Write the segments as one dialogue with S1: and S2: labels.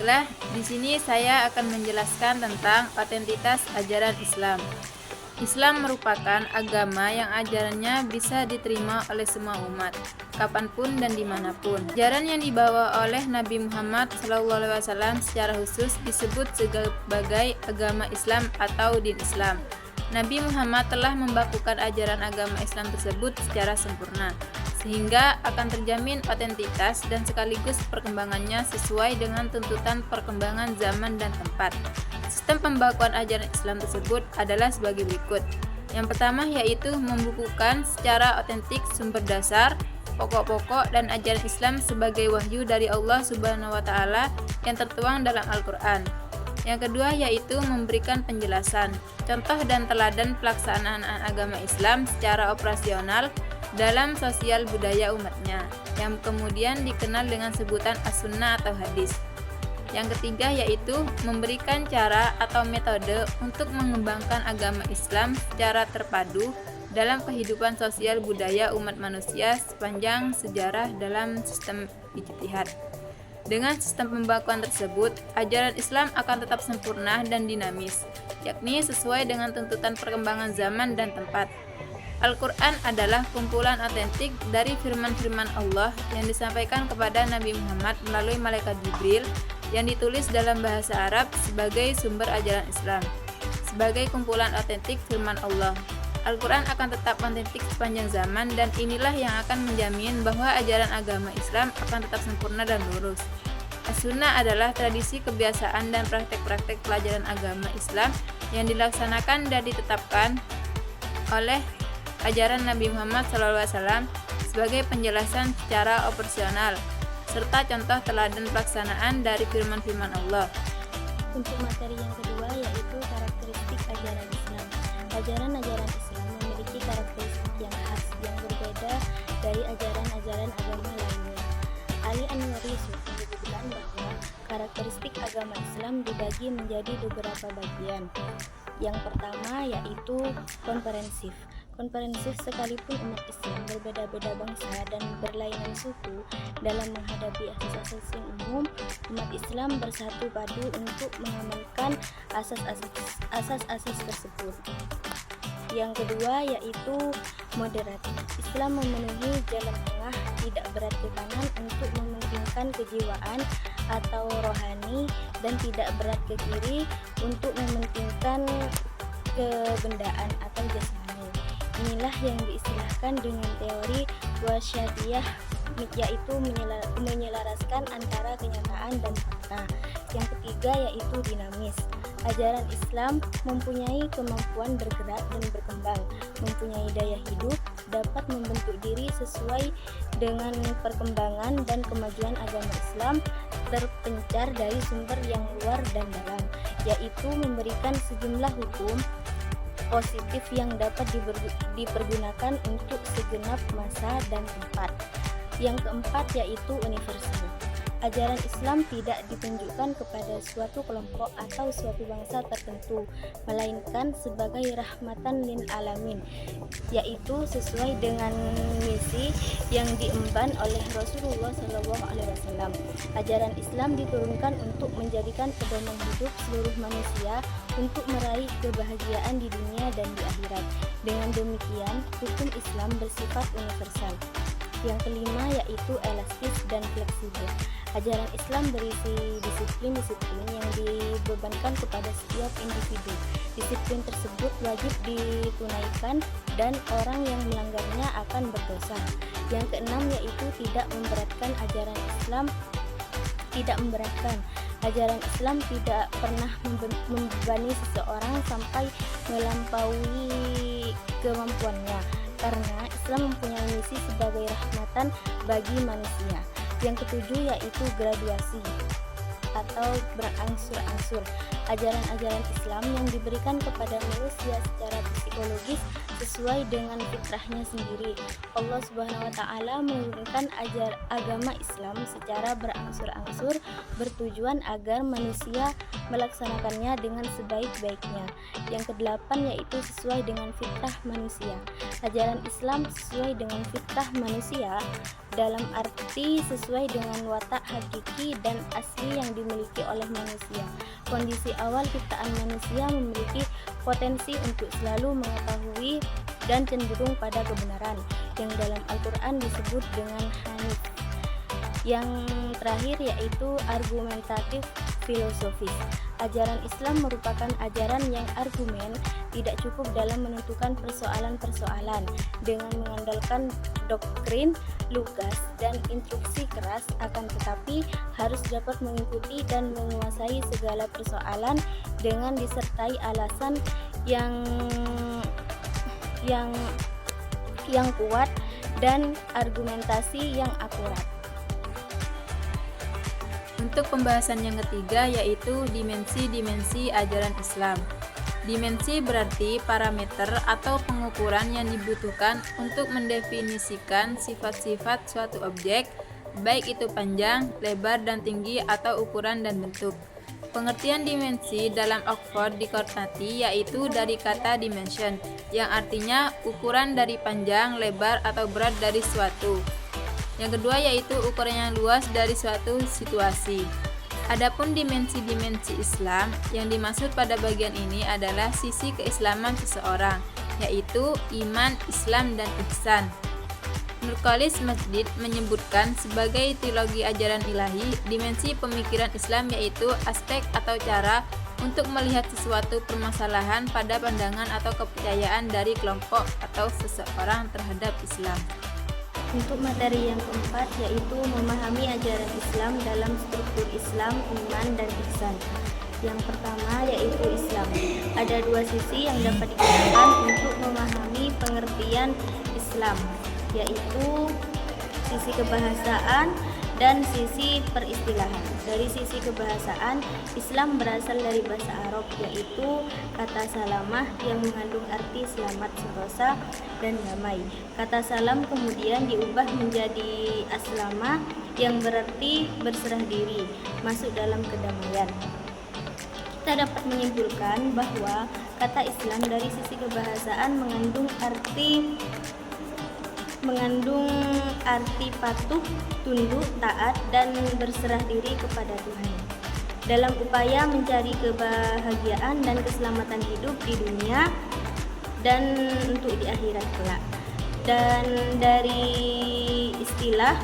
S1: Baiklah, di sini saya akan menjelaskan tentang otentitas ajaran Islam. Islam merupakan agama yang ajarannya bisa diterima oleh semua umat, kapanpun dan dimanapun. Ajaran yang dibawa oleh Nabi Muhammad SAW secara khusus disebut sebagai agama Islam atau din Islam. Nabi Muhammad telah membakukan ajaran agama Islam tersebut secara sempurna, sehingga akan terjamin otentitas dan sekaligus perkembangannya sesuai dengan tuntutan perkembangan zaman dan tempat. Sistem pembakuan ajaran Islam tersebut adalah sebagai berikut. Yang pertama yaitu membukukan secara otentik sumber dasar, pokok-pokok dan ajaran Islam sebagai wahyu dari Allah Subhanahu wa taala yang tertuang dalam Al-Qur'an. Yang kedua yaitu memberikan penjelasan, contoh dan teladan pelaksanaan agama Islam secara operasional dalam sosial budaya umatnya, yang kemudian dikenal dengan sebutan as-sunnah atau hadis. Yang ketiga yaitu memberikan cara atau metode untuk mengembangkan agama Islam secara terpadu dalam kehidupan sosial budaya umat manusia sepanjang sejarah dalam sistem ijtihad. Dengan sistem pembakuan tersebut, ajaran Islam akan tetap sempurna dan dinamis, yakni sesuai dengan tuntutan perkembangan zaman dan tempat. Al-Quran adalah kumpulan otentik dari firman-firman Allah yang disampaikan kepada Nabi Muhammad melalui malaikat Jibril yang ditulis dalam bahasa Arab sebagai sumber ajaran Islam. Sebagai kumpulan otentik firman Allah, Al-Quran akan tetap otentik sepanjang zaman dan inilah yang akan menjamin bahwa ajaran agama Islam akan tetap sempurna dan lurus. As-Sunnah adalah tradisi, kebiasaan, dan praktek-praktek pelajaran agama Islam yang dilaksanakan dan ditetapkan oleh ajaran Nabi Muhammad SAW sebagai penjelasan secara operasional, serta contoh teladan pelaksanaan dari firman-firman Allah.
S2: Untuk materi yang kedua yaitu karakteristik ajaran Islam. Ajaran-ajaran Islam memiliki karakteristik yang khas yang berbeda dari ajaran-ajaran agama lainnya. Ali Anwar Yusuf menyebutkan bahwa karakteristik agama Islam dibagi menjadi beberapa bagian. Yang pertama yaitu komprehensif. Komprehensif sekalipun umat Islam berbeda-beda bangsa dan berlainan suku dalam menghadapi asas-asas yang umum, umat Islam bersatu padu untuk mengamalkan asas-asas tersebut. Yang kedua yaitu moderat. Islam memenuhi jalan tengah, tidak berat ke kanan untuk mementingkan kejiwaan atau rohani dan tidak berat ke kiri untuk mementingkan kebendaan atau jasmani. Inilah yang diistilahkan dengan teori wasyatiyah, yaitu menyelaraskan antara kenyataan dan fakta. Yang ketiga yaitu dinamis. Ajaran Islam mempunyai kemampuan bergerak dan berkembang, mempunyai daya hidup, dapat membentuk diri sesuai dengan perkembangan dan kemajuan agama Islam, terpencar dari sumber yang luar dan dalam, yaitu memberikan sejumlah hukum positif yang dapat dipergunakan untuk segenap masa dan tempat. Yang keempat yaitu universal. Ajaran Islam tidak ditunjukkan kepada suatu kelompok atau suatu bangsa tertentu, melainkan sebagai rahmatan lil alamin, yaitu sesuai dengan misi yang diemban oleh Rasulullah SAW. Ajaran Islam diturunkan untuk menjadikan pedoman hidup seluruh manusia untuk meraih kebahagiaan di dunia dan di akhirat. Dengan demikian, hukum Islam bersifat universal. Yang kelima yaitu elastis dan fleksibel. Ajaran Islam berisi disiplin-disiplin yang dibebankan kepada setiap individu. Disiplin tersebut wajib ditunaikan dan orang yang melanggarnya akan berdosa. Yang keenam yaitu tidak memberatkan. Ajaran Islam tidak memberatkan. Ajaran Islam tidak pernah membebani seseorang sampai melampaui kemampuannya, karena Islam mempunyai misi sebagai rahmatan bagi manusia. Yang ketujuh yaitu graduasi atau berangsur-angsur. Ajaran-ajaran Islam yang diberikan kepada manusia secara psikologis sesuai dengan fitrahnya sendiri. Allah Subhanahu wa taala menurunkan agama Islam secara berangsur-angsur bertujuan agar manusia melaksanakannya dengan sebaik-baiknya. Yang kedelapan yaitu sesuai dengan fitrah manusia. Ajaran Islam sesuai dengan fitrah manusia dalam arti sesuai dengan watak hakiki dan asli yang dimiliki oleh manusia. Kondisi awal ciptaan manusia memiliki potensi untuk selalu mengetahui dan cenderung pada kebenaran, yang dalam Al-Quran disebut dengan hanif. Yang terakhir yaitu argumentatif filosofis. Ajaran Islam merupakan ajaran yang argumen, tidak cukup dalam menentukan persoalan-persoalan dengan mengandalkan doktrin, lugas, dan instruksi keras, akan tetapi harus dapat mengikuti dan menguasai segala persoalan dengan disertai alasan yang kuat dan argumentasi yang akurat.
S1: Untuk pembahasan yang ketiga yaitu dimensi-dimensi ajaran Islam. Dimensi berarti parameter atau pengukuran yang dibutuhkan untuk mendefinisikan sifat-sifat suatu objek, baik itu panjang, lebar, dan tinggi atau ukuran dan bentuk. Pengertian dimensi dalam Oxford dikoordinati yaitu dari kata dimension, yang artinya ukuran dari panjang, lebar, atau berat dari suatu. Yang kedua yaitu ukuran yang luas dari suatu situasi. Adapun dimensi-dimensi Islam yang dimaksud pada bagian ini adalah sisi keislaman seseorang, yaitu iman, Islam, dan ihsan. Nurkholis Masjid menyebutkan sebagai teologi ajaran ilahi, dimensi pemikiran Islam yaitu aspek atau cara untuk melihat sesuatu permasalahan pada pandangan atau kepercayaan dari kelompok atau seseorang terhadap Islam.
S2: Untuk materi yang keempat yaitu memahami ajaran Islam dalam struktur Islam, iman, dan ihsan. Yang pertama yaitu Islam. Ada dua sisi yang dapat digunakan untuk memahami pengertian Islam, yaitu sisi kebahasaan dan sisi peristilahan. Dari sisi kebahasaan, Islam berasal dari bahasa Arab, yaitu kata salamah yang mengandung arti selamat, sentosa, dan damai. Kata salam kemudian diubah menjadi aslama yang berarti berserah diri, masuk dalam kedamaian. Kita dapat menyimpulkan bahwa kata Islam dari sisi kebahasaan mengandung arti patuh, tunduk, taat, dan berserah diri kepada Tuhan dalam upaya mencari kebahagiaan dan keselamatan hidup di dunia dan untuk di akhirat kelak. Dan dari istilah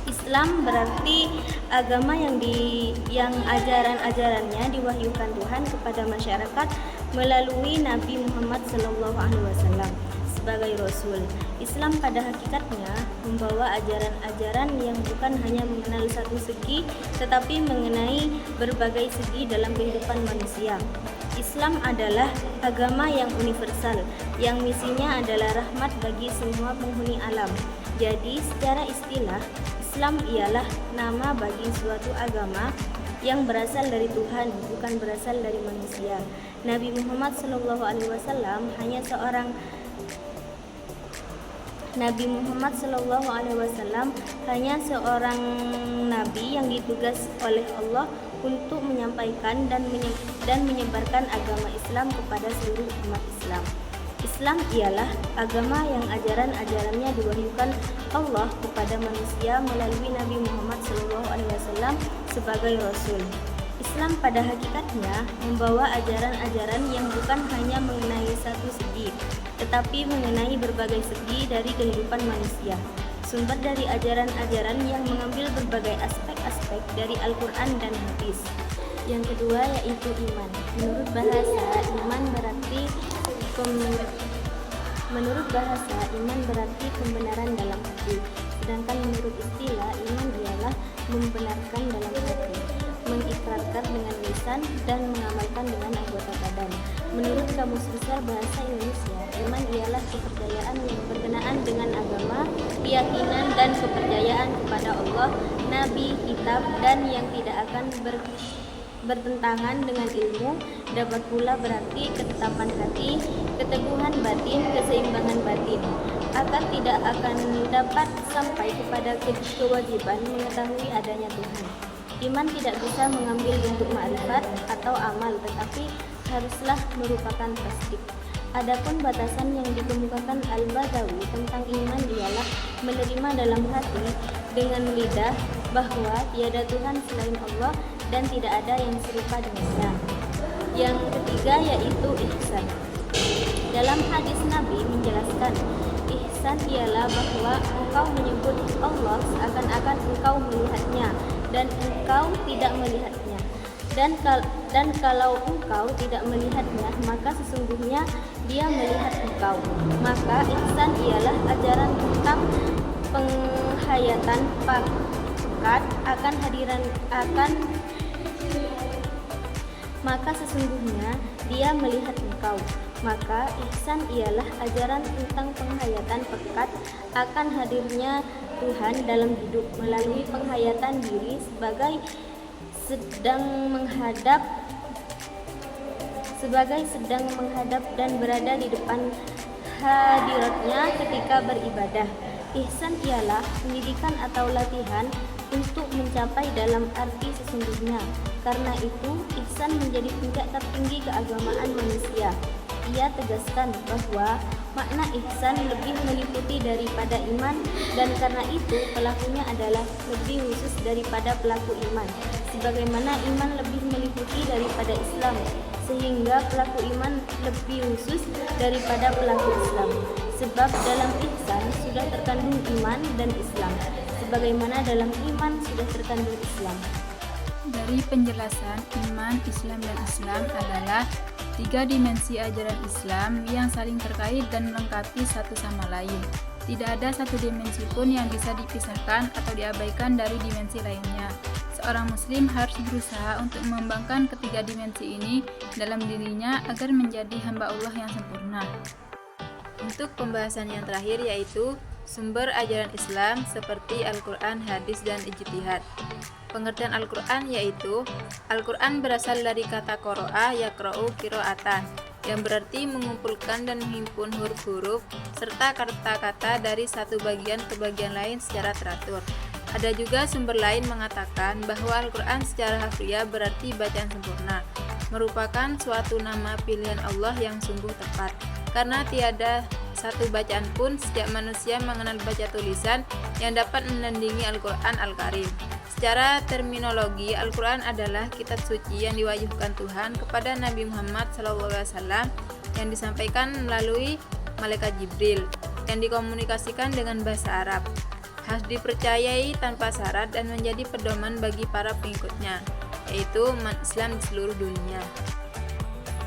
S2: Islam berarti agama yang ajaran-ajarannya diwahyukan Tuhan kepada masyarakat melalui Nabi Muhammad SAW sebagai Rasul. Islam pada hakikatnya membawa ajaran-ajaran yang bukan hanya mengenal satu segi, tetapi mengenai berbagai segi dalam kehidupan manusia. Islam adalah agama yang universal, yang misinya adalah rahmat bagi semua penghuni alam. Jadi, secara istilah, Islam ialah nama bagi suatu agama yang berasal dari Tuhan, bukan berasal dari manusia. Nabi Muhammad SAW hanya seorang nabi yang ditugas oleh Allah untuk menyampaikan dan menyebarkan agama Islam kepada seluruh umat Islam. Islam ialah agama yang ajaran-ajarannya diwahyukan Allah kepada manusia melalui Nabi Muhammad SAW sebagai Rasul. Islam pada hakikatnya membawa ajaran-ajaran yang bukan hanya mengenai satu segi, tetapi mengenai berbagai segi dari kehidupan manusia. Sumber dari ajaran-ajaran yang mengambil berbagai aspek-aspek dari Al-Quran dan hadis. Yang kedua yaitu iman. Menurut bahasa, iman berarti pembenaran dalam hati. Sedangkan menurut istilah, iman ialah membenarkan dalam hati, mengikrarkan dengan lisan, dan mengamalkan dengan anggota badan. Menurut Kamus Besar Bahasa Indonesia, iman ialah kepercayaan yang berkenaan dengan agama, keyakinan dan kepercayaan kepada Allah, Nabi, kitab, dan yang tidak akan bertentangan dengan ilmu, dapat pula berarti ketetapan hati, keteguhan batin, keseimbangan batin. Akan tidak akan dapat sampai kepada kewajiban mengetahui adanya Tuhan. Iman tidak bisa mengambil bentuk makrifat atau amal, tetapi haruslah merupakan tasdik. Adapun batasan yang dikemukakan Al-Baghawi tentang iman ialah menerima dalam hati dengan lidah bahwa tiada Tuhan selain Allah dan tidak ada yang serupa dengannya. Yang ketiga yaitu ihsan. Dalam hadis Nabi menjelaskan, ihsan ialah bahwa engkau menyebut Allah seakan-akan engkau melihatnya dan engkau tidak melihatnya. Dan kalau engkau tidak melihatnya, maka sesungguhnya dia melihat engkau. Maka ihsan ialah ajaran tentang penghayatan pekat akan maka sesungguhnya dia melihat engkau. Maka ihsan ialah ajaran tentang penghayatan pekat akan hadirnya Tuhan dalam hidup melalui penghayatan diri sebagai sedang menghadap dan berada di depan hadiratnya ketika beribadah. Ihsan ialah pendidikan atau latihan untuk mencapai dalam arti sesungguhnya. Karena itu, ihsan menjadi puncak tertinggi keagamaan manusia. Ia tegaskan bahwa makna ihsan lebih meliputi daripada iman, dan karena itu pelakunya adalah lebih khusus daripada pelaku iman. Sebagaimana iman lebih meliputi daripada Islam, sehingga pelaku iman lebih khusus daripada pelaku Islam. Sebab dalam ihsan sudah terkandung iman dan Islam, sebagaimana dalam iman sudah terkandung Islam.
S1: Dari penjelasan iman, Islam, dan Islam adalah tiga dimensi ajaran Islam yang saling terkait dan melengkapi satu sama lain. Tidak ada satu dimensi pun yang bisa dipisahkan atau diabaikan dari dimensi lainnya. Seorang muslim harus berusaha untuk mengembangkan ketiga dimensi ini dalam dirinya agar menjadi hamba Allah yang sempurna. Untuk pembahasan yang terakhir yaitu sumber ajaran Islam seperti Al-Quran, hadis, dan ijtihad. Pengertian Al-Quran yaitu Al-Quran berasal dari kata qoro'a yaqra'u qira'atan, yang berarti mengumpulkan dan menghimpun huruf-huruf serta kata-kata dari satu bagian ke bagian lain secara teratur. Ada juga sumber lain mengatakan bahwa Al-Quran secara harfiah berarti bacaan sempurna, merupakan suatu nama pilihan Allah yang sungguh tepat, karena tiada satu bacaan pun setiap manusia mengenal baca tulisan yang dapat menandingi Al-Quran Al-Karim. Secara terminologi, Al-Quran adalah kitab suci yang diwahyukan Tuhan kepada Nabi Muhammad SAW yang disampaikan melalui malaikat Jibril yang dikomunikasikan dengan bahasa Arab. Harus dipercayai tanpa syarat dan menjadi pedoman bagi para pengikutnya, yaitu umat Islam di seluruh dunia.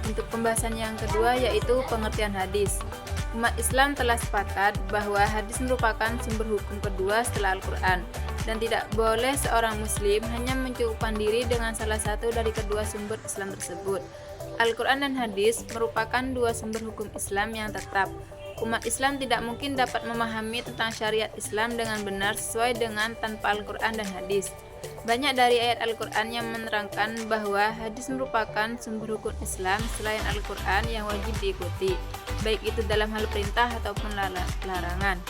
S1: Untuk pembahasan yang kedua yaitu pengertian hadis. Umat Islam telah sepakat bahwa hadis merupakan sumber hukum kedua setelah Al-Quran, dan tidak boleh seorang muslim hanya mencukupkan diri dengan salah satu dari kedua sumber Islam tersebut. Al-Quran dan hadis merupakan dua sumber hukum Islam yang tetap. Umat Islam tidak mungkin dapat memahami tentang syariat Islam dengan benar sesuai dengan tanpa Al-Quran dan hadis. Banyak dari ayat Al-Quran yang menerangkan bahwa hadis merupakan sumber hukum Islam selain Al-Quran yang wajib diikuti, baik itu dalam hal perintah ataupun larangan.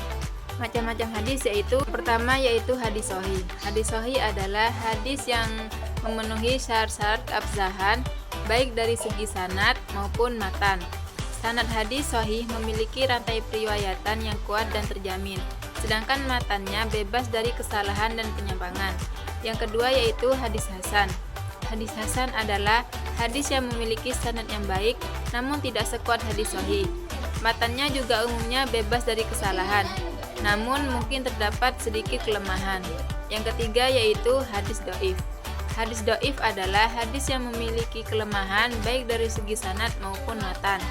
S1: Macam-macam hadis pertama yaitu hadis sahih. Hadis sahih adalah hadis yang memenuhi syarat-syarat keabsahan baik dari segi sanad maupun matan. Sanad hadis sahih memiliki rantai periwayatan yang kuat dan terjamin, sedangkan matannya bebas dari kesalahan dan penyimpangan. Yang kedua yaitu hadis hasan. Hadis hasan adalah hadis yang memiliki sanad yang baik namun tidak sekuat hadis sahih. Matannya juga umumnya bebas dari kesalahan, namun mungkin terdapat sedikit kelemahan. Yang ketiga yaitu hadis dhaif. Hadis dhaif adalah hadis yang memiliki kelemahan baik dari segi sanad maupun matan.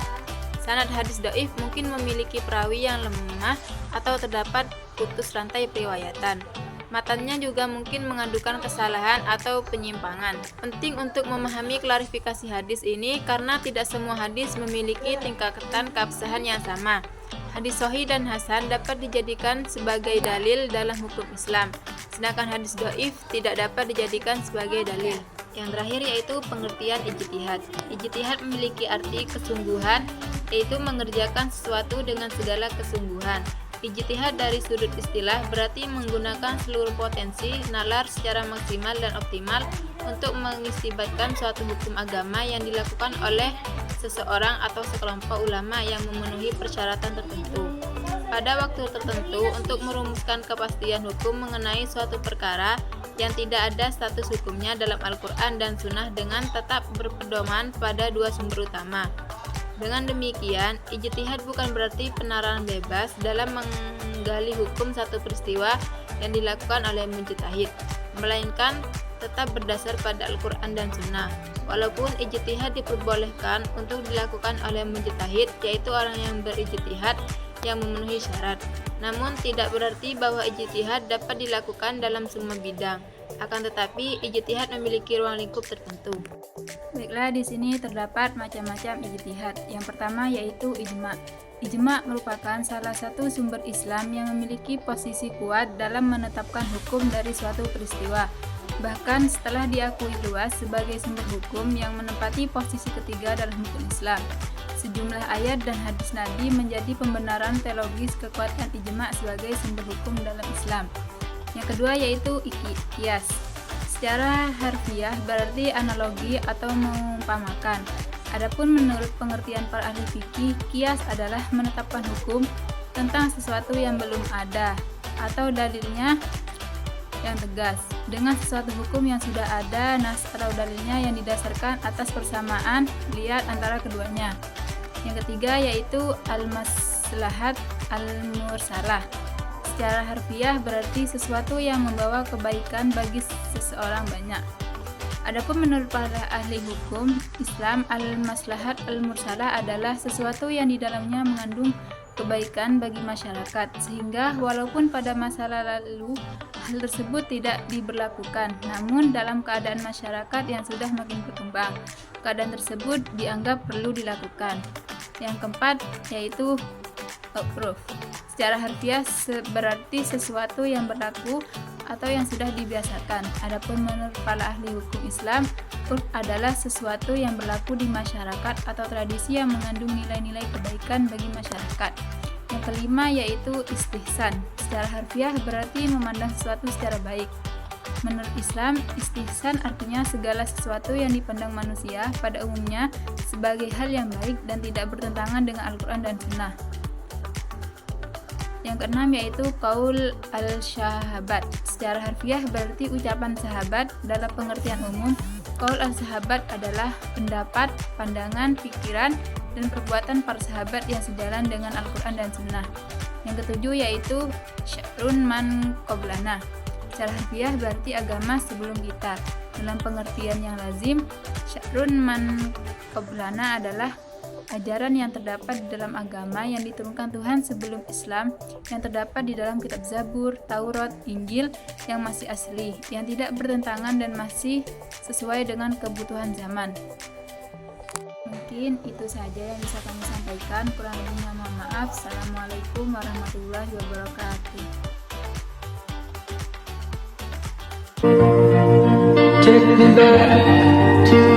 S1: Sanad hadis dhaif mungkin memiliki perawi yang lemah atau terdapat putus rantai periwayatan. Matannya juga mungkin mengadukan kesalahan atau penyimpangan. Penting untuk memahami klarifikasi hadis ini karena tidak semua hadis memiliki tingkatan keabsahan yang sama. Hadis sahih dan hasan dapat dijadikan sebagai dalil dalam hukum Islam, sedangkan hadis dhaif tidak dapat dijadikan sebagai dalil. Yang terakhir yaitu pengertian ijtihad. Ijtihad memiliki arti kesungguhan, yaitu mengerjakan sesuatu dengan segala kesungguhan. Ijtihad dari sudut istilah berarti menggunakan seluruh potensi nalar secara maksimal dan optimal untuk mengistibatkan suatu hukum agama yang dilakukan oleh seseorang atau sekelompok ulama yang memenuhi persyaratan tertentu pada waktu tertentu untuk merumuskan kepastian hukum mengenai suatu perkara yang tidak ada status hukumnya dalam Al-Quran dan Sunnah dengan tetap berpedoman pada dua sumber utama. Dengan demikian, ijtihad bukan berarti penarahan bebas dalam menggali hukum satu peristiwa yang dilakukan oleh mujtahid, melainkan tetap berdasar pada Al-Quran dan Sunnah. Walaupun ijtihad diperbolehkan untuk dilakukan oleh mujtahid, yaitu orang yang berijtihad yang memenuhi syarat. Namun tidak berarti bahwa ijtihad dapat dilakukan dalam semua bidang. Akan tetapi, ijtihad memiliki ruang lingkup tertentu. Baiklah, di sini terdapat macam-macam ijtihad. Yang pertama yaitu ijma'. Ijma' merupakan salah satu sumber Islam yang memiliki posisi kuat dalam menetapkan hukum dari suatu peristiwa. Bahkan setelah diakui luas sebagai sumber hukum yang menempati posisi ketiga dalam hukum Islam. Sejumlah ayat dan hadis Nabi menjadi pembenaran teologis kekuatan ijma' sebagai sumber hukum dalam Islam. Yang kedua yaitu qiyas. Secara harfiah berarti analogi atau mengumpamakan. Adapun menurut pengertian para ahli fikih, qiyas adalah menetapkan hukum tentang sesuatu yang belum ada atau dalilnya yang tegas dengan sesuatu hukum yang sudah ada nas atau dalilnya yang didasarkan atas persamaan lihat antara keduanya. Yang ketiga yaitu al-maslahat al-mursalah. Secara harfiah berarti sesuatu yang membawa kebaikan bagi seseorang banyak. Adapun menurut para ahli hukum Islam, al-maslahat al-mursalah adalah sesuatu yang di dalamnya mengandung kebaikan bagi masyarakat, sehingga walaupun pada masa lalu hal tersebut tidak diberlakukan, namun dalam keadaan masyarakat yang sudah makin berkembang, keadaan tersebut dianggap perlu dilakukan. Yang keempat yaitu urf. Secara harfiah berarti sesuatu yang berlaku atau yang sudah dibiasakan. Adapun menurut para ahli hukum Islam, urf adalah sesuatu yang berlaku di masyarakat atau tradisi yang mengandung nilai-nilai kebaikan bagi masyarakat. Yang kelima yaitu istihsan. Secara harfiah berarti memandang sesuatu secara baik. Menurut Islam, istihsan artinya segala sesuatu yang dipandang manusia pada umumnya sebagai hal yang baik dan tidak bertentangan dengan Al-Quran dan Sunnah. Yang keenam yaitu qaul al-sahabat. Secara harfiah berarti ucapan sahabat. Dalam pengertian umum, qaul al-sahabat adalah pendapat, pandangan, pikiran, dan perbuatan para sahabat yang sejalan dengan Al-Quran dan Sunnah. Yang ketujuh yaitu sya'run man qablana. Secara harfiah berarti agama sebelum kita. Dalam pengertian yang lazim, sya'run man qablana adalah ajaran yang terdapat di dalam agama yang diturunkan Tuhan sebelum Islam, yang terdapat di dalam kitab Zabur, Taurat, Injil yang masih asli, yang tidak bertentangan dan masih sesuai dengan kebutuhan zaman. Mungkin itu saja yang bisa kami sampaikan. Kurang lebihnya mohon maaf. Assalamualaikum warahmatullahi wabarakatuh.
S3: Take me back to